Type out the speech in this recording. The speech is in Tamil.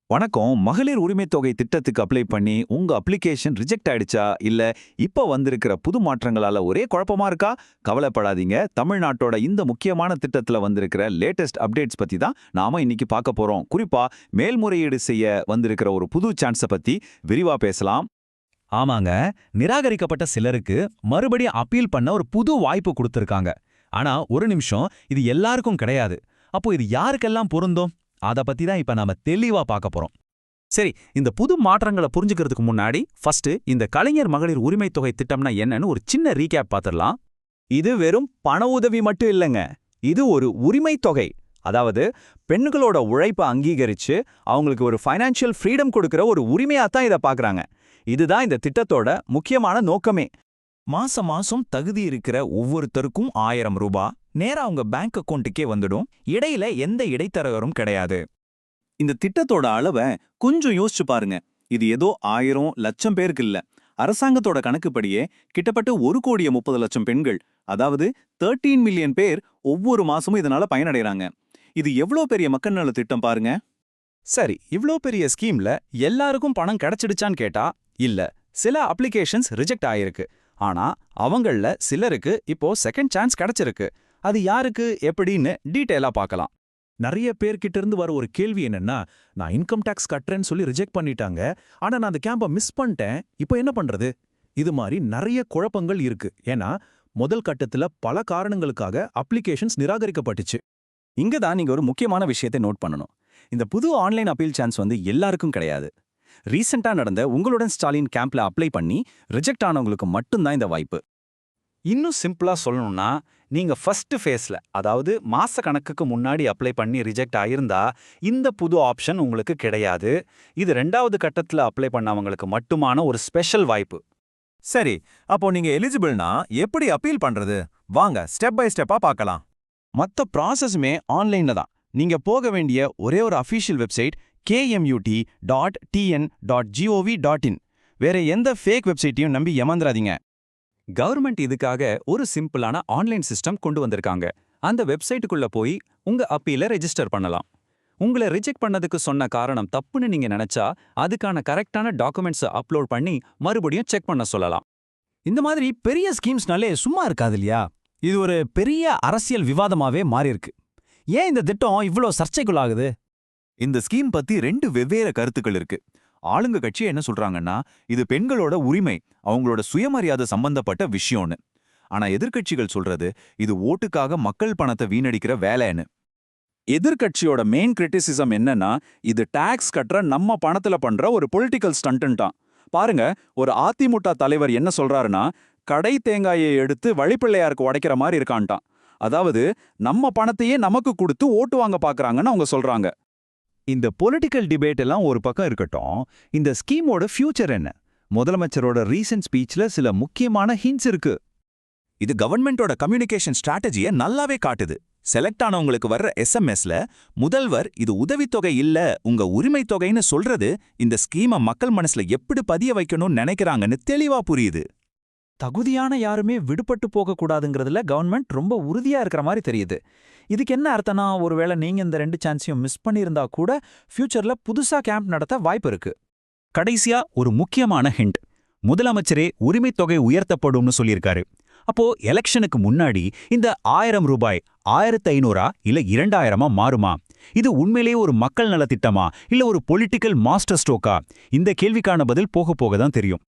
வணக்கம். மகளிர் உரிமைத் தொகை திட்டத்துக்கு அப்ளை பண்ணி உங்க அப்ளிகேஷன் ரிஜெக்ட் ஆயிடுச்சா? இல்ல இப்ப வந்திருக்கிற புது மாற்றங்களால ஒரே குழப்பமா இருக்கா? கவலைப்படாதீங்க. தமிழ்நாட்டோட இந்த முக்கியமான திட்டத்துல வந்திருக்கிற லேட்டஸ்ட் அப்டேட்ஸ் பத்தி தான் நாம இன்னைக்கு பார்க்க போறோம். குறிப்பா மேல்முறையீடு செய்ய வந்திருக்கிற ஒரு புது சான்ஸ பத்தி விரிவா பேசலாம். ஆமாங்க. நிராகரிக்கப்பட்ட சிலருக்கு மறுபடியும் அப்பீல் பண்ண ஒரு புது வாய்ப்பு கொடுத்திருக்காங்க. ஆனா ஒரு நிமிஷம், இது எல்லாருக்கும் கிடையாது. அப்போ இது யாருக்கெல்லாம் பொருந்தும்? அத பத்தி தான் இப்ப நாம தெளிவா பார்க்க போறோம். சரி, இந்த புது மாற்றங்களை புரிஞ்சுக்கிறதுக்கு முன்னாடி ஃபர்ஸ்ட் இந்த கலைஞர் மகளிர் உரிமைத் தொகை திட்டம்னா என்னன்னு ஒரு சின்ன ரீகேப் பார்த்துடலாம். இது வெறும் பண உதவி மட்டும் இல்லைங்க. இது ஒரு உரிமைத் தொகை. அதாவது பெண்களோட உழைப்பை அங்கீகரிச்சு அவங்களுக்கு ஒரு ஃபைனான்ஷியல் ஃப்ரீடம் கொடுக்கிற ஒரு உரிமையா தான் இதை பார்க்கறாங்க. இதுதான் இந்த திட்டத்தோட முக்கியமான நோக்கமே. மாசம் மாசம் தகுதி இருக்கிற ஒவ்வொருத்தருக்கும் 1000 ரூபாய் நேரா அவங்க பேங்க் அக்கவுண்ட்டுக்கே வந்துடும். இடையில எந்த இடைத்தரகரும் கிடையாது. இந்த திட்டத்தோட அளவை கொஞ்சம் யோசிச்சு பாருங்க. இது ஏதோ 1000 லட்சம் பேருக்கு இல்ல. அரசாங்கத்தோட கணக்குப்படியே கிட்டத்தட்ட 1,30,00,000 பெண்கள், அதாவது 13 மில்லியன் பேர் ஒவ்வொரு மாசமும் இதனால பயனடைறாங்க. இது எவ்வளோ பெரிய மக்கள் நல திட்டம் பாருங்க. சரி, இவ்ளோ பெரிய ஸ்கீம்ல எல்லாருக்கும் பணம் கிடைச்சிடுச்சான்னு கேட்டா இல்ல. சில அப்ளிகேஷன்ஸ் ரிஜெக்ட் ஆயிருக்கு. ஆனா அவங்கள சிலருக்கு இப்போ செகண்ட் சான்ஸ் கிடைச்சிருக்கு. அது யாருக்கு எப்படின்னு டீட்டெயிலா பார்க்கலாம். நிறைய பேர்கிட்ட இருந்து வர ஒரு கேள்வி என்னன்னா, நான் இன்கம் டாக்ஸ் கட்டுறேன்னு சொல்லி ரிஜெக்ட் பண்ணிட்டாங்க. ஆனா நான் அந்த கேம்பை மிஸ் பண்ணிட்டேன். இப்போ என்ன பண்றது? இது மாதிரி நிறைய குழப்பங்கள் இருக்கு. ஏன்னா முதல் கட்டத்துல பல காரணங்களுக்காக அப்ளிகேஷன்ஸ் நிராகரிக்கப்பட்டுச்சு. இங்க தான் நீங்க ஒரு முக்கியமான விஷயத்தை நோட் பண்ணணும். இந்த புது ஆன்லைன் அப்பீல் சான்ஸ் எல்லாருக்கும் கிடையாது. ரீசெண்டா நடந்த உங்களுடன் ஸ்டாலின் கேம்ப்ல அப்ளை பண்ணி ரிஜெக்ட் ஆனவங்களுக்கு மட்டும்தான் இந்த வாய்ப்பு. இன்னும் சிம்பிளா சொல்லணும்னா, நீங்க ஃபர்ஸ்ட் ஃபேஸ்ல, அதாவது மாச கணக்குக்கு முன்னாடி அப்ளை பண்ணி ரிஜெக்ட் ஆயிருந்தா இந்த புது ஆப்ஷன் உங்களுக்கு கிடையாது. இது 2வது கட்டத்துல அப்ளை பண்ணவங்களுக்கு மட்டுமான ஒரு ஸ்பெஷல் வாய்ப்பு. சரி, அப்போ நீங்க எலிஜிபிள்னா எப்படி அப்பீல் பண்றது? வாங்க ஸ்டெப் பை ஸ்டெப்பா பார்க்கலாம். மொத்த ப்ராசஸுமே ஆன்லைன்ல தான். நீங்க போக வேண்டிய ஒரே ஒரு அஃபீஷியல் வெப்சைட் kmut.tn.gov.in. வேற எந்த ஃபேக் வெப்சைட்டையும் நம்பி ஏமாந்துராதீங்க. கவர்மெண்ட் இதுக்காக ஒரு சிம்பிளான ஆன்லைன் சிஸ்டம் கொண்டு வந்திருக்காங்க. அந்த வெப்சைட்டுக்குள்ள போய் உங்க அப்பீல ரெஜிஸ்டர் பண்ணலாம். உங்களை ரிஜெக்ட் பண்ணதுக்கு சொன்ன காரணம் தப்புன்னு நீங்க நினைச்சா அதுக்கான கரெக்டான டாக்குமெண்ட்ஸை அப்லோட் பண்ணி மறுபடியும் செக் பண்ண சொல்லலாம். இந்த மாதிரி பெரிய ஸ்கீம்ஸ்னாலே சும்மா இருக்காது இல்லையா? இது ஒரு பெரிய அரசியல் விவாதமாவே மாறியிருக்கு. ஏன் இந்த திட்டம் இவ்ளோ சர்ச்சைக்குள்ளாகுது? இந்த ஸ்கீம் பத்தி 2 வெவ்வேறு கருத்துக்கள் இருக்கு. ஆளுங்க கட்சி என்ன சொல்றாங்கன்னா, இது பெண்களோட உரிமை, அவங்களோட சுயமரியாதை சம்பந்தப்பட்ட விஷயம்னு. ஆனா எதிர்க்கட்சிகள் சொல்றது, இது ஓட்டுக்காக மக்கள் பணத்தை வீணடிக்கிற வேலைன்னு. எதிர்க்கட்சியோட மெயின் கிரிட்டிசிசம் என்னன்னா, இது டாக்ஸ் கட்டுற நம்ம பணத்துல பண்ற ஒரு பொலிட்டிக்கல் ஸ்டண்ட்டான். பாருங்க, ஒரு அதிமுக தலைவர் என்ன சொல்றாருன்னா, கடை தேங்காயை எடுத்து வழிப்பிள்ளையாருக்கு உடைக்கிற மாதிரி இருக்கான்ட்டான். அதாவது நம்ம பணத்தையே நமக்கு கொடுத்து ஓட்டு வாங்க பாக்குறாங்கன்னு அவங்க சொல்றாங்க. இந்த பொலிட்டிக்கல் டிபேட் எல்லாம் ஒரு பக்கம் இருக்கட்டும், இந்த ஸ்கீமோட ஃபியூச்சர் என்ன? முதலமைச்சரோட ரீசன்ட் ஸ்பீச்ல சில முக்கியமான ஹிண்ட்ஸ் இருக்கு. இது கவர்மெண்டோட கம்யூனிகேஷன் ஸ்ட்ராட்டஜியை நல்லாவே காட்டுது. செலக்ட் ஆனவங்களுக்கு வர்ற எஸ்எம்எஸ்ல முதல்வர் இது உதவித்தொகை இல்ல, உங்க உரிமை தொகைன்னு சொல்றது இந்த ஸ்கீமை மக்கள் மனசுல எப்படி பதிய வைக்கணும்னு நினைக்கிறாங்கன்னு தெளிவா புரியுது. தகுதியான யாருமே விடுபட்டு போகக்கூடாதுங்கிறதுல கவர்மெண்ட் ரொம்ப உறுதியா இருக்கிற மாதிரி தெரியுது. இதுக்கு என்ன அர்த்தம்னா, ஒருவேளை நீங்க இந்த 2 சான்ஸையும் மிஸ் பண்ணியிருந்தா கூட ஃபியூச்சர்ல புதுசா கேம்ப் நடத்த வாய்ப்பு இருக்கு. கடைசியா ஒரு முக்கியமான ஹிண்ட். முதலமைச்சரே உரிமைத் தொகை உயர்த்தப்படும்னு சொல்லியிருக்காரு. அப்போ எலெக்ஷனுக்கு முன்னாடி இந்த 1000 ரூபாய் 1500 இல்ல 2000 மாறுமா? இது உண்மையிலேயே ஒரு மக்கள் நல திட்டமா இல்ல ஒரு பொலிட்டிக்கல் மாஸ்டர் ஸ்ட்ரோக்கா? இந்த கேள்விக்கான பதில் போக போக தான் தெரியும்.